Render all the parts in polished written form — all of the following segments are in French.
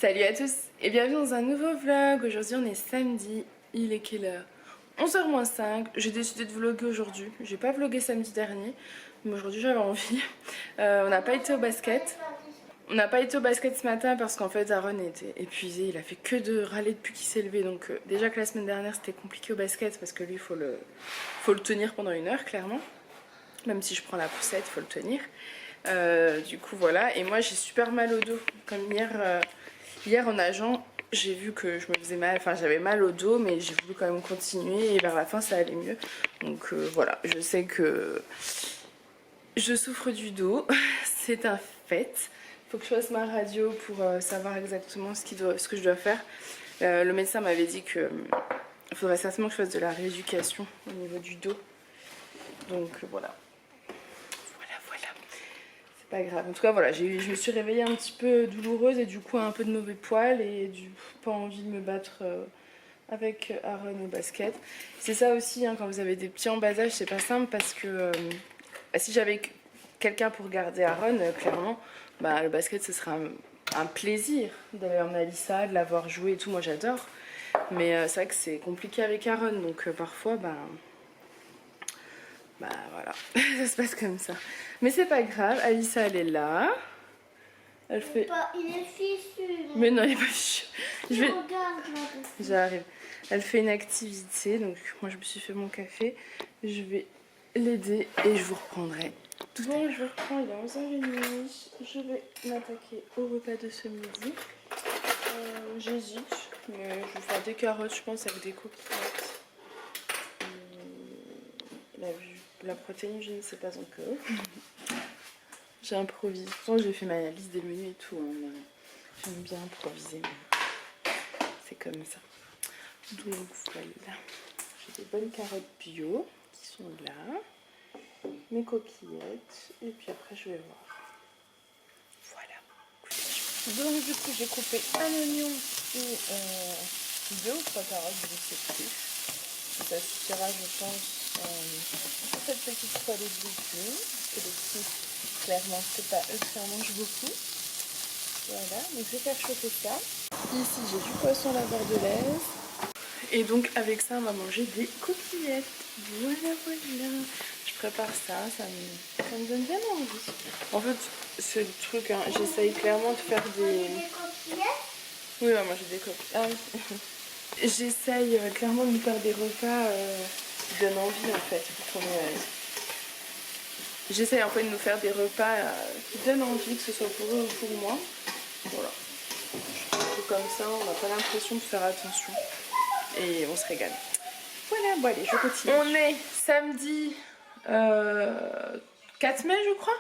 Salut à tous et bienvenue dans un nouveau vlog. Aujourd'hui on est samedi, il est quelle heure? 11h-5. J'ai décidé de vlogger aujourd'hui. J'ai pas vlogué samedi dernier, mais aujourd'hui j'avais envie. On n'a pas été au basket. On n'a pas été au basket ce matin parce qu'en fait Aaron était épuisé. Il a fait que de râler depuis qu'il s'est levé. Donc déjà que la semaine dernière c'était compliqué au basket parce que lui faut le tenir pendant 1 heure clairement. Même si je prends la poussette, il faut le tenir. Du coup voilà, et moi j'ai super mal au dos. Comme hier en nageant, j'ai vu que je me faisais mal, enfin j'avais mal au dos, mais j'ai voulu quand même continuer et vers la fin ça allait mieux. Donc voilà, je sais que je souffre du dos, c'est un fait. Il faut que je fasse ma radio pour savoir exactement ce que je dois faire. Le médecin m'avait dit que il faudrait certainement que je fasse de la rééducation au niveau du dos. Donc voilà. Pas grave, en tout cas voilà, je me suis réveillée un petit peu douloureuse et du coup un peu de mauvais poil et pas envie de me battre avec Aaron au basket. C'est ça aussi, hein, quand vous avez des petits en bas âge, c'est pas simple parce que si j'avais quelqu'un pour garder Aaron, clairement, bah, le basket ce serait un plaisir d'aller emmener Alissa, de l'avoir joué et tout, moi j'adore. Mais c'est vrai que c'est compliqué avec Aaron, donc parfois, bah voilà, ça se passe comme ça. Mais c'est pas grave, Alissa elle est là. Elle fait... Il est fichu. Mais non, il est pas fichu. Regarde là. J'arrive. Elle fait une activité, donc moi je me suis fait mon café. Je vais l'aider et je vous reprendrai. Bon, je reprends, il est 11h30. Je vais m'attaquer au repas de ce midi. J'hésite, mais je vais faire des carottes, je pense, avec des coquillettes. La protéine, je ne sais pas encore. J'ai improvisé. J'ai fait ma liste des menus et tout. Hein, j'aime bien improviser. C'est comme ça. Donc voilà. J'ai des bonnes carottes bio qui sont là. Mes coquillettes. Et puis après, je vais voir. Voilà. Donc du coup, j'ai coupé un oignon et 2 ou 3 carottes, je ne sais plus. Ça suffira, je pense, pour cette petite poêlée de légumes. Parce que les petits, clairement, c'est pas eux qui en mangent beaucoup. Voilà, donc je vais faire chauffer ça. Ici, j'ai du poisson à la bordelaise. Et donc, avec ça, on va manger des coquillettes. Voilà, voilà. Je prépare ça, ça me donne bien envie. En fait, c'est le truc, hein, j'essaye clairement de faire des... Oui, on va manger des coquillettes. Ah, oui. J'essaye clairement de me faire des repas qui donnent envie, en fait. J'essaye en fait de nous faire des repas qui donnent envie, que ce soit pour eux ou pour moi. Voilà. Je trouve que comme ça, on n'a pas l'impression de faire attention. Et on se régale. Voilà, bon allez, je continue. On est samedi 4 mai, je crois.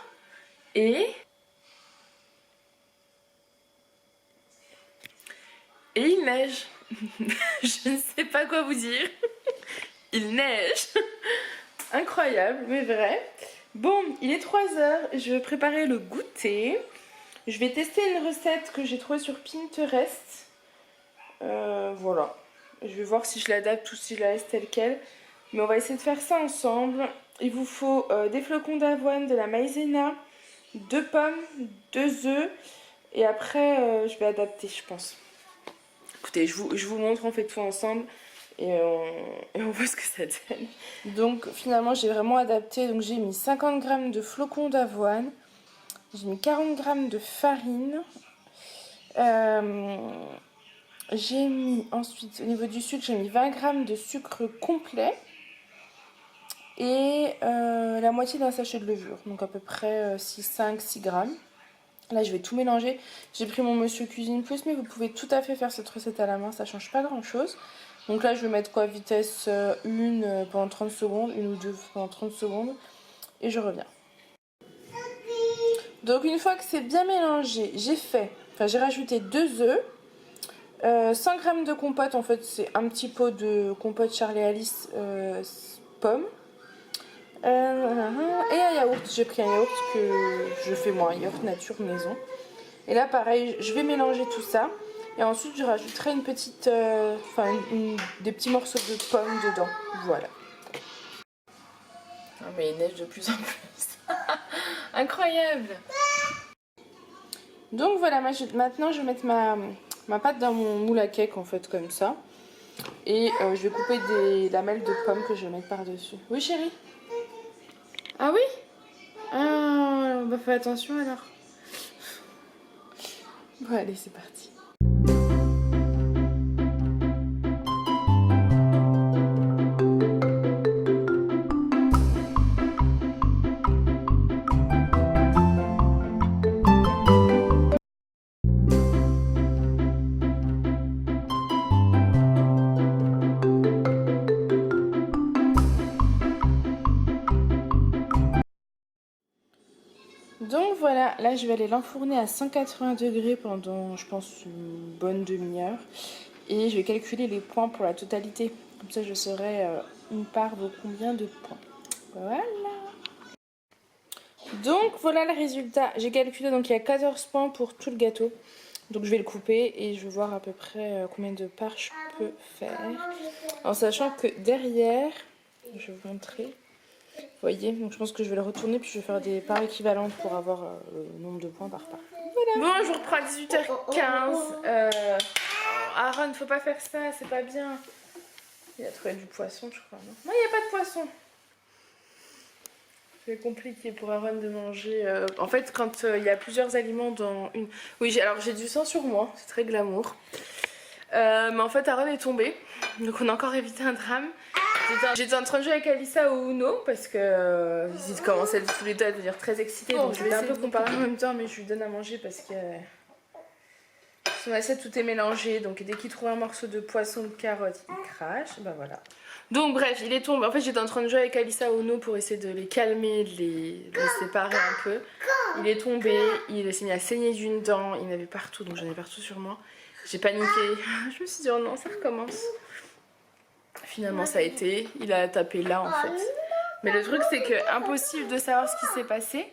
Et il neige. Je ne sais pas quoi vous dire. Il neige. Incroyable, mais vrai. Bon, il est 3h. Je vais préparer le goûter. Je vais tester une recette que j'ai trouvée sur Pinterest. Voilà. Je vais voir si je l'adapte ou si je la laisse telle quelle. Mais on va essayer de faire ça ensemble. Il vous faut des flocons d'avoine, de la maïzena, 2 pommes, 2 œufs. Et après, je vais adapter, je pense. Écoutez, je vous montre, on fait tout ensemble. Et on voit ce que ça donne. Donc finalement, j'ai vraiment adapté. Donc j'ai mis 50 g de flocons d'avoine. J'ai mis 40 g de farine. J'ai mis ensuite, au niveau du sucre, j'ai mis 20 g de sucre complet et la moitié d'un sachet de levure, donc à peu près 5-6 g. Là, je vais tout mélanger. J'ai pris mon Monsieur Cuisine Plus, mais vous pouvez tout à fait faire cette recette à la main, ça change pas grand chose. Donc là, je vais mettre quoi, vitesse 1 pendant 30 secondes, 1 ou 2 pendant 30 secondes, et je reviens. Donc une fois que c'est bien mélangé, j'ai rajouté 2 œufs. 100 g de compote, en fait c'est un petit pot de compote Charlie Alice pomme. Et un yaourt, j'ai pris un yaourt que je fais moi, un yaourt nature maison. Et là pareil, je vais mélanger tout ça. Et ensuite je rajouterai une petite, des petits morceaux de pomme dedans. Voilà. Oh, mais il neige de plus en plus. Incroyable. Donc voilà, maintenant je vais mettre ma pâte dans mon moule à cake en fait comme ça. Et je vais couper des lamelles de pommes que je vais mettre par-dessus. Oui chérie? Ah oui? Ah bah fais attention alors. Bon allez c'est parti. Donc voilà, là je vais aller l'enfourner à 180 degrés pendant je pense une bonne demi-heure. Et je vais calculer les points pour la totalité. Comme ça je saurai une part vaut combien de points. Voilà. Donc voilà le résultat. J'ai calculé donc il y a 14 points pour tout le gâteau. Donc je vais le couper et je vais voir à peu près combien de parts je peux faire. En sachant que derrière, je vais vous montrer. Vous voyez, donc je pense que je vais le retourner puis je vais faire des parts équivalentes pour avoir le nombre de points par part. Voilà. Bon, je reprends à 18h15. Aaron, faut pas faire ça, c'est pas bien. Il a trouvé du poisson, je crois. Non, il n'y a pas de poisson. C'est compliqué pour Aaron de manger. En fait, quand il y a plusieurs aliments dans une... Oui, alors j'ai du sang sur moi, c'est très glamour. Mais en fait, Aaron est tombé. Donc on a encore évité un drame. J'étais en train de jouer avec Alissa au Uno parce que ils commençaient tous les deux à devenir très excités. Donc je vais un peu comparer en même temps, mais je lui donne à manger parce que son assiette tout est mélangé. Donc dès qu'il trouve un morceau de poisson ou de carotte, il crache. Bah voilà. Donc bref, il est tombé. En fait, j'étais en train de jouer avec Alissa au Uno pour essayer de les calmer, de les séparer un peu. Il est tombé, il s'est mis à saigner d'une dent, il y en avait partout, donc j'en ai partout sur moi. J'ai paniqué. Je me suis dit, oh non, ça recommence. Finalement, ça a été. Il a tapé là, en fait. Mais le truc, c'est que impossible de savoir ce qui s'est passé.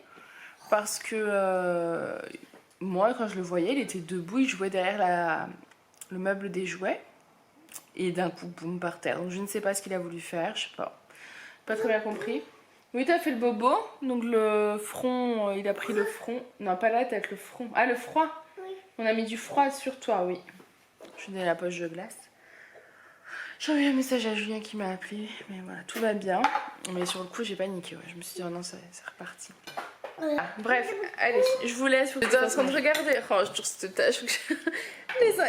Parce que moi, quand je le voyais, il était debout, il jouait derrière le meuble des jouets. Et d'un coup, boum, par terre. Donc je ne sais pas ce qu'il a voulu faire, je sais pas. Pas très bien compris. Oui, t'as fait le bobo. Donc le front, il a pris le front. Non, pas la tête, le front. Ah, le froid. Oui. On a mis du froid sur toi, oui. Je suis dans la poche de glace. J'ai envoyé un message à Julien qui m'a appelé. Mais voilà, tout va bien. Mais sur le coup, j'ai paniqué. Ouais. Je me suis dit, oh non, c'est reparti. Ah, bref, allez, je vous laisse. J'étais en train de regarder. Oh, je trouve cette tâche.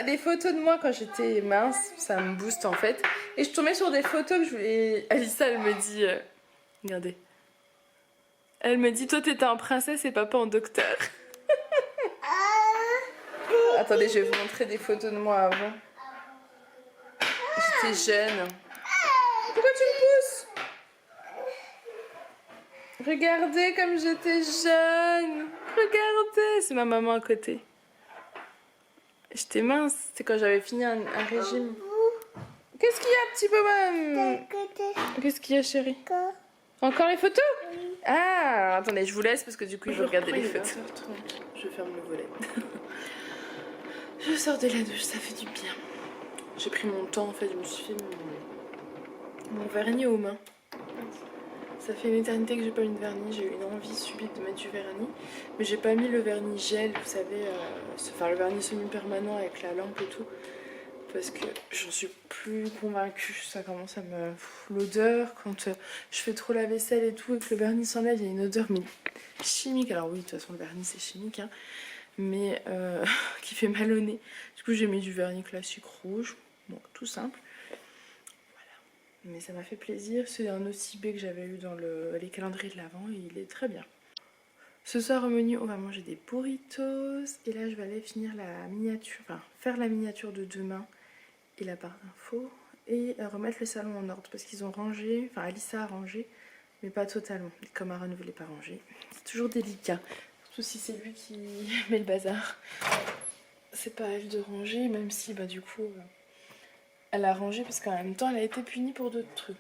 Les photos de moi quand j'étais mince, ça me booste en fait. Et je tombais sur des photos que je voulais. Alissa, elle me dit. Regardez. Elle me dit, toi t'étais en princesse et papa en docteur. Attendez, je vais vous montrer des photos de moi avant. J'étais jeune. Pourquoi tu me pousses? Regardez comme j'étais jeune. Regardez, c'est ma maman à côté. J'étais mince, c'était quand j'avais fini un régime. Qu'est-ce qu'il y a, petit bonhomme? Qu'est-ce qu'il y a, chérie? Encore les photos? Ah, attendez, je vous laisse parce que du coup, je vais regarder les photos. Je ferme le volet. Je sors de la douche, ça fait du bien. J'ai pris mon temps, en fait, je me suis fait mon vernis aux mains. Ça fait une éternité que j'ai pas mis de vernis, j'ai eu une envie subite de mettre du vernis. Mais j'ai pas mis le vernis gel, vous savez, enfin le vernis semi-permanent avec la lampe et tout. Parce que j'en suis plus convaincue, ça commence à me... L'odeur, quand je fais trop la vaisselle et tout et que le vernis s'enlève, il y a une odeur mais chimique. Alors oui, de toute façon le vernis c'est chimique, hein, mais qui fait mal au nez. Du coup j'ai mis du vernis classique rouge, bon tout simple. Mais ça m'a fait plaisir, c'est un OCB que j'avais eu dans les calendriers de l'Avent et il est très bien. Ce soir au menu on va manger des burritos et là je vais aller finir la miniature, enfin faire la miniature de demain et la barre d'infos et remettre le salon en ordre parce qu'ils ont rangé, enfin Alissa a rangé mais pas totalement, comme Aaron ne voulait pas ranger. C'est toujours délicat, surtout si c'est lui qui met le bazar. C'est pas à elle de ranger même si bah du coup... Elle a rangé parce qu'en même temps elle a été punie pour d'autres trucs.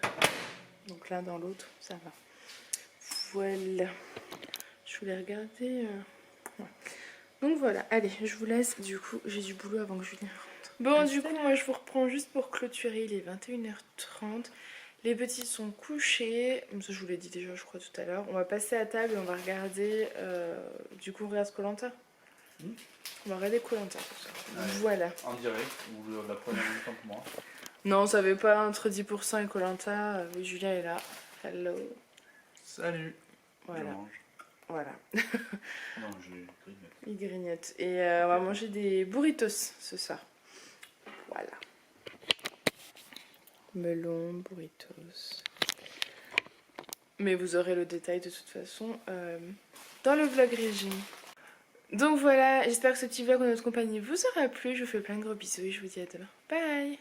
Donc l'un dans l'autre, ça va. Voilà. Je voulais regarder. Ouais. Donc voilà, allez, je vous laisse. Du coup, j'ai du boulot avant que Julien rentre. Bon, du coup, moi je vous reprends juste pour clôturer. Il est 21h30. Les petits sont couchés. Ça, je vous l'ai dit déjà, je crois, tout à l'heure. On va passer à table et on va regarder. Du coup, on regarde Koh-Lanta. On va regarder Koh-Lanta ce soir. Allez. Voilà. En direct, ou la première en même temps que moi. Non, ça avait pas entre 10% et Koh-Lanta. Oui, Julien est là. Hello. Salut. Voilà. Je mange. Voilà. Non, je grignote. Il grignote. Et on va manger des burritos ce soir. Voilà. Melon, burritos. Mais vous aurez le détail de toute façon dans le vlog régime. Donc voilà, j'espère que ce petit vlog en notre compagnie vous aura plu. Je vous fais plein de gros bisous et je vous dis à demain. Bye!